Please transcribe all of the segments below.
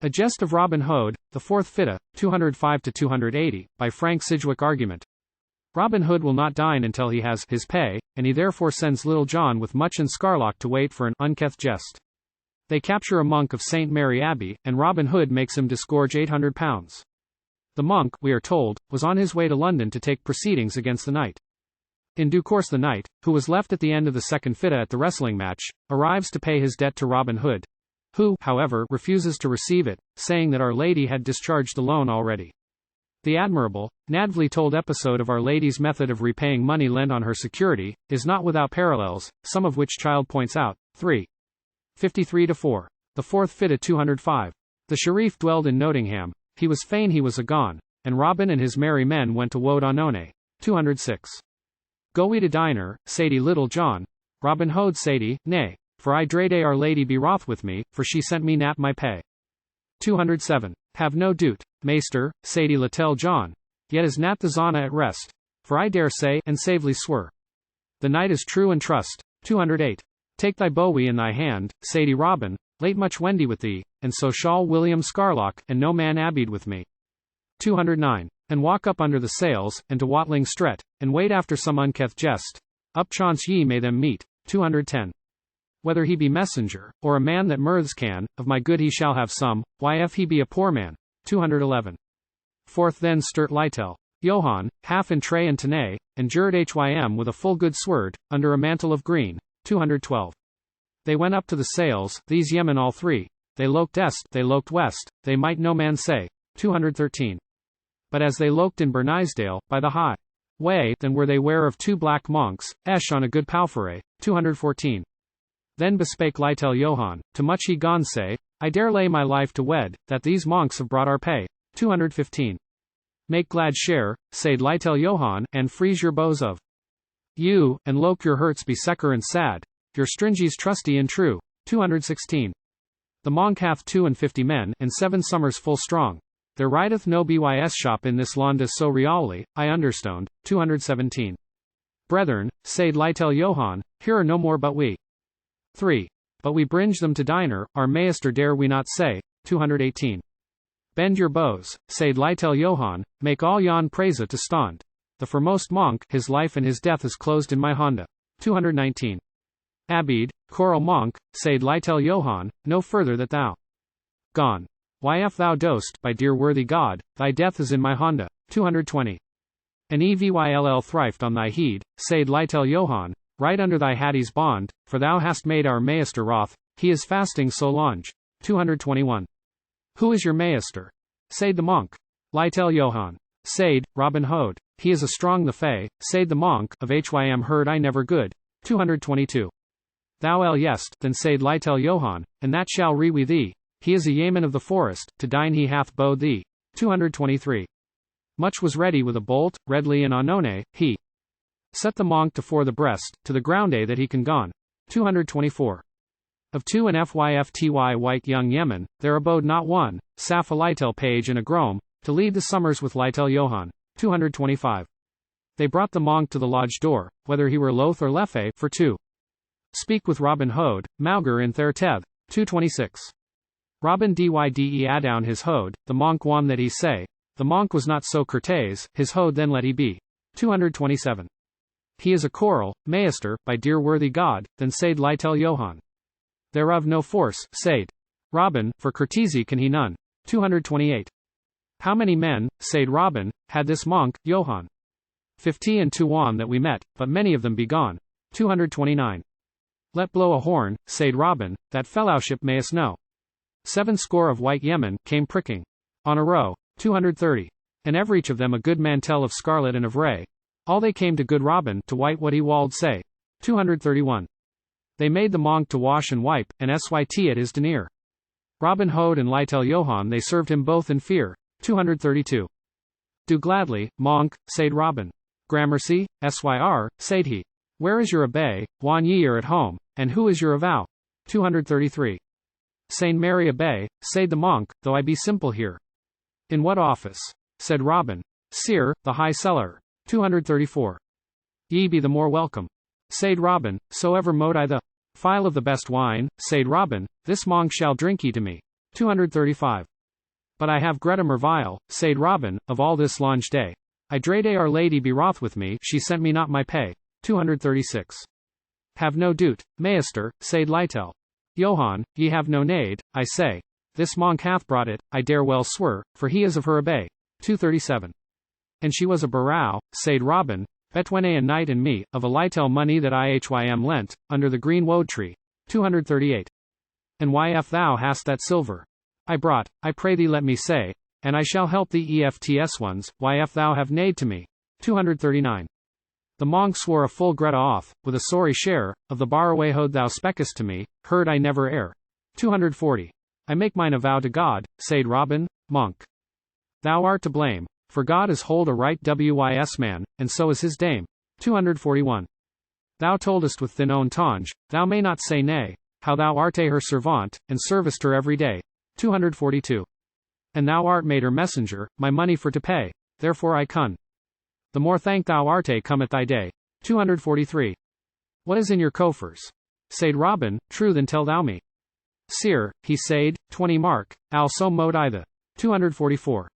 A Gest of Robyn Hode, the fourth Fytte, 205-280, by Frank Sidgwick. Argument. Robyn Hood will not dine until he has his pay, and he therefore sends Little John with Much and Scarlok to wait for an unketh jest. They capture a monk of St. Mary Abbey, and Robyn Hood makes him disgorge £800. The monk, we are told, was on his way to London to take proceedings against the knight. In due course the knight, who was left at the end of the second Fytte at the wrestling match, arrives to pay his debt to Robyn Hood, who, however, refuses to receive it, saying that Our Lady had discharged the loan already. The admirable, naďvely-told episode of Our Lady's method of repaying money lent on her security, is not without parallels, some of which Child points out. 3. 53-4. The fourth Fytte 205. The Sharif dwelled in Nottingham, he was fain he was agone, and Robin and his merry men went to woad on One. 206. Go we to diner, said Little John. Robyn Hode said, nay, for I dread Our Lady be wroth with me, for she sent me nat my pay. 207. Have no doot, maester, said Little John, yet is nat the zana at rest, for I dare say, and savely swear. The knight is true and trust. 208. Take thy bowie in thy hand, said Robin, late much wendy with thee, and so shall William Scarlok, and no man abbeed with me. 209. And walk up under the sails, and to Watling Stret, and wait after some unketh jest. Up chance ye may them meet. 210. Whether he be messenger, or a man that mirths can, of my good he shall have some, if he be a poor man. 211. Forth then sturt Little Johann, half in tray and tenay, and jured hym with a full good sword, under a mantle of green. 212. They went up to the sails, these yemen all three, they loked est, they loked west, they might no man say. 213. But as they loked in Bernisdale, by the high way, then were they ware of two black monks, esh on a good palfrey. 214. Then bespake Little Johann, to much he gone say, I dare lay my life to wed, that these monks have brought our pay. 215. Make glad share, said Little Johann, and freeze your bows of you, and loke your hurts be secker and sad, your stringies trusty and true. 216. The monk hath 52 men, and 7 summers full strong. There rideth no bys shop in this Londa so really, I understand. 217. Brethren, said Little Johann, here are no more but we. 3. But we bringe them to diner, our maester dare we not say. 218. Bend your bows, said Little Johann, make all yon praise to stand. The foremost monk, his life and his death is closed in my Honda. 219. Abbey, choral monk, said Little Johann, no further that thou gone. If thou dost, by dear worthy God, thy death is in my Honda. 220. An evyll thrifed on thy heed, said Little Johann, right under thy hattie's bond, for thou hast made our maester wroth, he is fasting so long. 221. Who is your maester? Said the monk. Little Johann. Said, Robyn Hode. He is a strong the fay, said the monk, of hym heard I never good. 222. Thou yest, then said Little Johann, and that shall we thee. He is a yeoman of the forest, to dine he hath bowed thee. 223. Much was ready with a bolt, redly and onone, he set the monk to fore the breast, to the ground that he can gone. 224. Of 2 and fyfty white young yemen, there abode not one, save a Little page and a grom, to lead the summers with Little Johann. 225. They brought the monk to the lodge door, whether he were loth or leffe, for to speak with Robyn Hode, mauger in their teth. 226. Robyn dyde adown his hode, the monk won that he say. The monk was not so courteous, his hode then let he be. 227. He is a choral, maester, by dear worthy God, then said Little Johann. Thereof no force, said Robin, for courtesy can he none. 228. How many men, said Robin, had this monk, Johann? 50 and 2 on that we met, but many of them be gone. 229. Let blow a horn, said Robin, that fellowship mayest know. 7 score of white yemen came pricking on a row. 230. And everych of them a good mantle of scarlet and of ray. All they came to good Robin to white what he wald say. 231. They made the monk to wash and wipe, and syt at his denier. Robyn Hode and Little Johann they served him both in fear. 232. Do gladly, monk, said Robin. Gramercy, syr, said he. Where is your abbey, when ye are at home, and who is your avow? 233. St. Mary Abbey, said the monk, though I be simple here. In what office? Said Robin. Sire, the high cellar. 234. Ye be the more welcome. Said Robin, so ever mote I the file of the best wine, said Robin, this monk shall drink ye to me. 235. But I have Greta Mervile, said Robyn, of all this longe day. I drede Our Lady be wroth with me, she sent me not my pay. 236. Have no doot, Maester, said Lytel. Johann, ye have no nade, I say. This monk hath brought it, I dare well swear, for he is of her Abbey. 237. And she was a barrow, said Robyn, betwene a knight and me, of a Lytel money that I hym lent, under the green woad tree. 238. And if thou hast that silver? I brought, I pray thee let me say, and I shall help thee efts ones, if thou have nade to me. 239. The monk swore a full Greta off, with a sorry share, of the Robyn Hode thou speakest to me, heard I never err. 240. I make mine avow to God, said Robyn, monk. Thou art to blame, for God is hold a right wis man, and so is his dame. 241. Thou toldest with thine own tongue, thou may not say nay, how thou art her servant, and servest her every day. 242. And thou art made her messenger, my money for to pay, therefore I con. The more thank thou art come at thy day. 243. What is in your coffers? Said Robyn, true then tell thou me. Sire, he said, 20 mark, so mode I the. 244.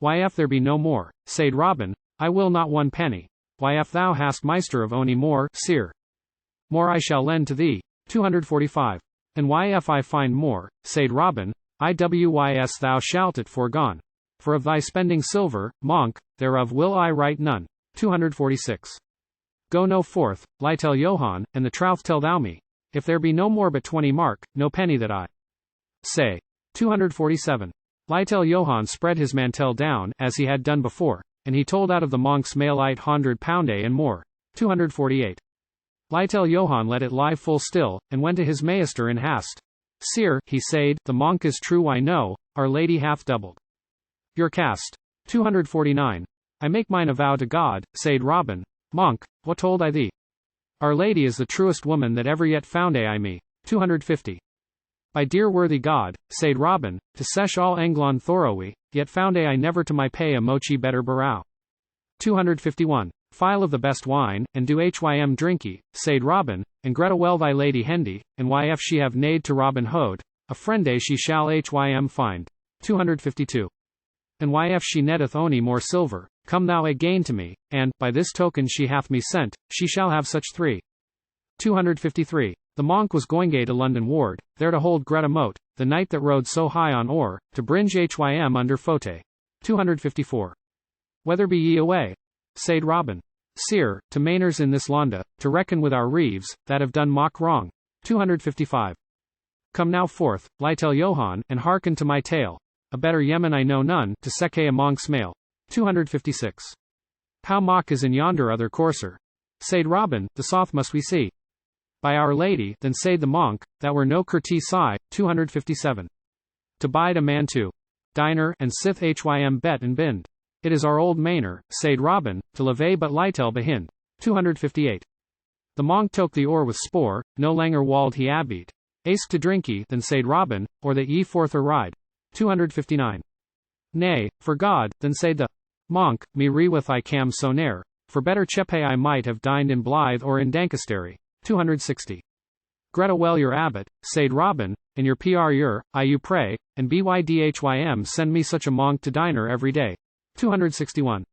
If there be no more, said Robyn, I will not 1 penny. If thou hast meister of ony more, sire, more I shall lend to thee. 245. And if I find more, said Robyn, iwis thou shalt it forgone. For of thy spending silver, monk, thereof will I write none. 246. Go no forth, Lytel Johann, and the troth tell thou me. If there be no more but 20 mark, no penny that I say. 247. Lytel Johann spread his mantel down, as he had done before, and he told out of the monk's mail 800 pound and more. 248. Lytel Johann let it lie full still, and went to his maester in haste. Sire, he said, the monk is true I know, Our Lady hath doubled your cast. 249. I make mine avow to God, said Robyn, monk, what told I thee? Our Lady is the truest woman that ever yet found I me. 250. By dear worthy God, said Robyn, to sesh all Englon thorough, yet found I never to my pay a mochi better barrow. 251. File of the best wine, and do hym drinky, said Robyn, and Greta well thy lady Hendy, and if she have nade to Robyn Hode, a friende she shall hym find. 252. And if she netteth ony more silver, come thou again to me, and, by this token she hath me sent, she shall have such 3. 253. The monk was going to London ward, there to hold Greta Mote, the knight that rode so high on ore, to bringe hym under Fytte. 254. Whether be ye away? Said Robyn. Sire, to mainers in this Londa, to reckon with our reeves, that have done mock wrong. 255. Come now forth, Lytel Johann, and hearken to my tale. A better yemen I know none, to seke a monk's mail. 256. How mock is in yonder other courser? Said Robyn, the soth must we see. By Our Lady, then said the monk, that were no courtese I. 257. To bide a man to diner, and sith hym bet and bind. It is our old mainer, said Robyn, to leve but Lytel behind. 258. The monk took the oar with spore, no langer walled he abbeyed. Ask to drink ye, then said Robyn, or that ye forth or ride. 259. Nay, for God, then said the monk, me rewith I cam so ne'er, for better chepe I might have dined in Blythe or in Dancastery. 260. Greta well your abbot, said Robyn, and your pr I you pray, and bydhym send me such a monk to diner every day. 261.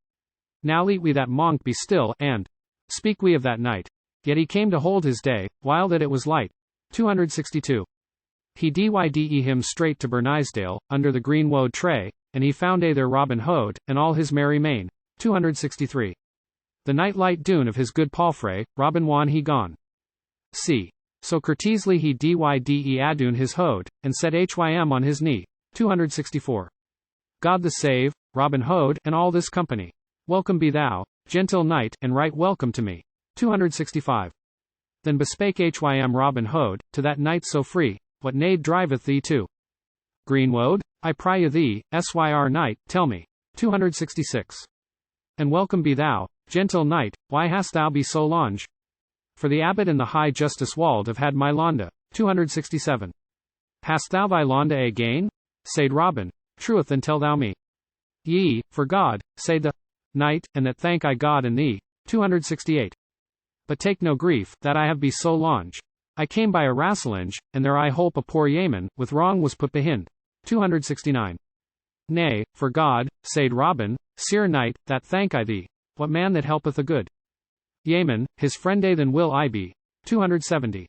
Now let we that monk be still, and speak we of that night. Yet he came to hold his day, while that it was light. 262. He dye him straight to Bernisdale, under the green woad tray, and he found there Robyn Hode, and all his merry main. 263. The night light dune of his good palfrey, Robyn wan he gone. C. So courteously he dye adune his hode, and set hym on his knee. 264. God the save, Robyn Hode, and all this company. Welcome be thou, gentle knight, and right welcome to me. 265. Then bespake hym Robyn Hode, to that knight so free, what nade driveth thee to Greenwood? I pry thee, syr knight, tell me. 266. And welcome be thou, gentle knight, why hast thou be so longe? For the abbot and the high justice Wald have had my Londa. 267. Hast thou thy Londa again? Said Robyn. Truth then tell thou me. Yea, for God, said the knight, and that thank I God and thee. 268. But take no grief, that I have be so longe. I came by a rasselinge, and there I holp a poor yeoman, with wrong was put behind. 269. Nay, for God, said Robyn, Sir Knight, that thank I thee. What man that helpeth a good yeoman, his friende then will I be. 270.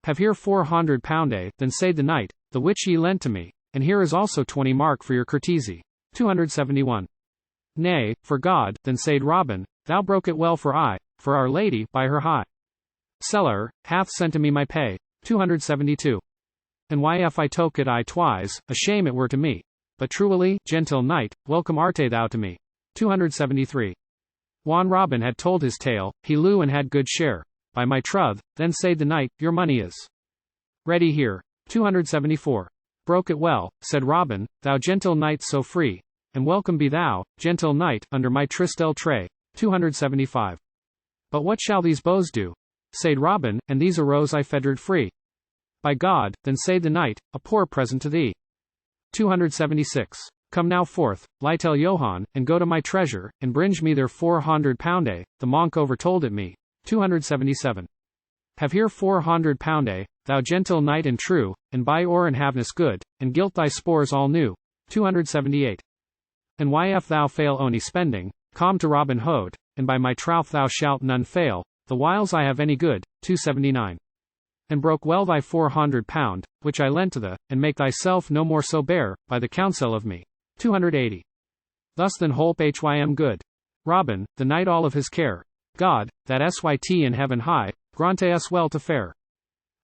Have here £400, then said the knight, the which ye lent to me, and here is also 20 mark for your courtesy. 271. Nay, for God, then said Robyn, thou broke it well for Our Lady, by her high cellar, hath sent to me my pay. 272. And why if I took it twise, a shame it were to me. But truly, gentle knight, welcome art thou to me. 273. Whan Robyn had told his tale, he lew and had good share. By my troth, then said the knight, your money is ready here. 274. Broke it well, said Robyn, thou gentle knight so free. And welcome be thou, gentle knight, under my tristel tray. 275. But what shall these bows do? Said Robyn, and these arose I fettered free. By God, then said the knight, a poor present to thee. 276. Come now forth, Lytel Johann, and go to my treasure, and bring me there £400, the monk overtold it me. 277. Have here £400, thou gentle knight and true, and buy ore and haveness good, and gilt thy spores all new. 278. And why if thou fail ony spending, come to Robyn Hode, and by my troth thou shalt none fail, the whiles I have any good. 279. And broke well thy £400, which I lent to thee, and make thyself no more so bare, by the counsel of me. 280. Thus then holp hym good. Robyn, the knight all of his care. God, that syt in heaven high, grante us well to fare.